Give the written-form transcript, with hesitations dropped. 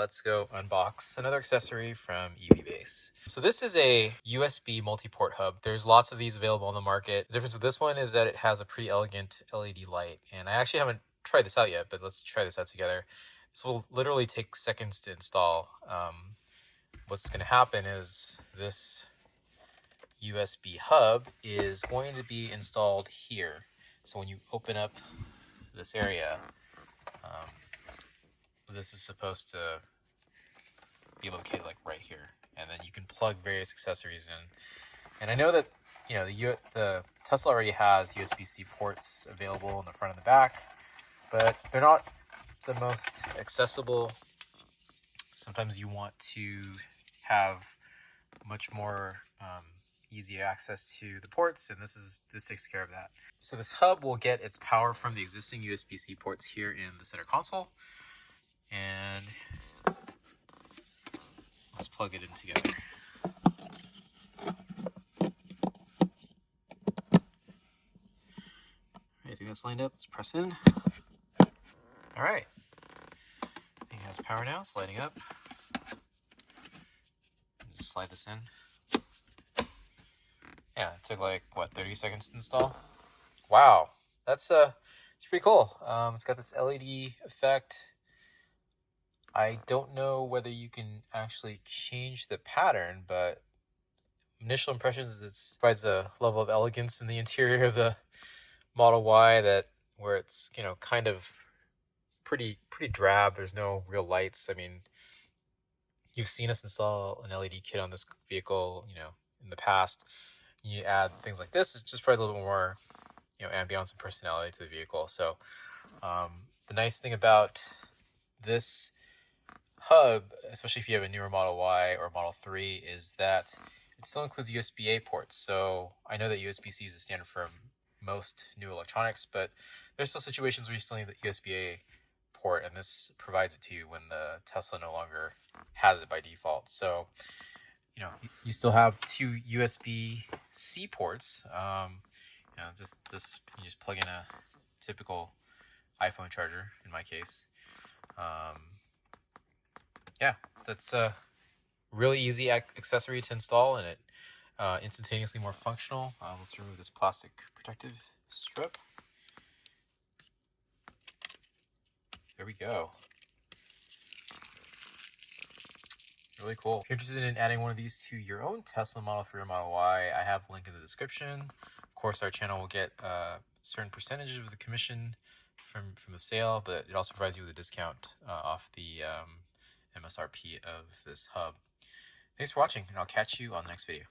let's go unbox another accessory from EVBASE. So this is a USB multi-port hub. There's lots of these available on the market. The difference with this one is that it has a pretty elegant LED light. And I actually haven't tried this out yet, but let's try this out together. This will literally take seconds to install. What's going to happen is this USB hub is going to be installed here. So when you open up this area, this is supposed to be located like right here, and then you can plug various accessories in. And I know that the Tesla already has USB-C ports available in the front and the back, but they're not the most accessible. Sometimes you want to have much more easy access to the ports, and this takes care of that. So this hub will get its power from the existing USB-C ports here in the center console, and let's plug it in together. I think that's lined up. Let's press in. All right, I think it has power now. It's lighting up. Just slide this in. Yeah, it took like, what, 30 seconds to install? Wow, it's pretty cool. It's got this LED effect. I don't know whether you can actually change the pattern, but initial impressions is it provides a level of elegance in the interior of the Model Y where it's, kind of pretty drab. There's no real lights. I mean, you've seen us install an LED kit on this vehicle, in the past. You add things like this, it just provides a little more, ambiance and personality to the vehicle. So the nice thing about this hub, especially if you have a newer Model Y or Model 3, is that it still includes USB-A ports. So I know that USB-C is the standard for most new electronics, but there's still situations where you still need the USB-A port, and this provides it to you when the Tesla no longer has it by default. So you still have two USB-C ports. Just this, you just plug in a typical iPhone charger in my case. Yeah, that's a really easy accessory to install, and it instantaneously more functional. Let's remove this plastic protective strip. There we go. Really cool. If you're interested in adding one of these to your own Tesla Model 3 or Model Y, I have a link in the description. Of course, our channel will get a certain percentage of the commission from the sale, but it also provides you with a discount off the MSRP of this hub. Thanks for watching, and I'll catch you on the next video.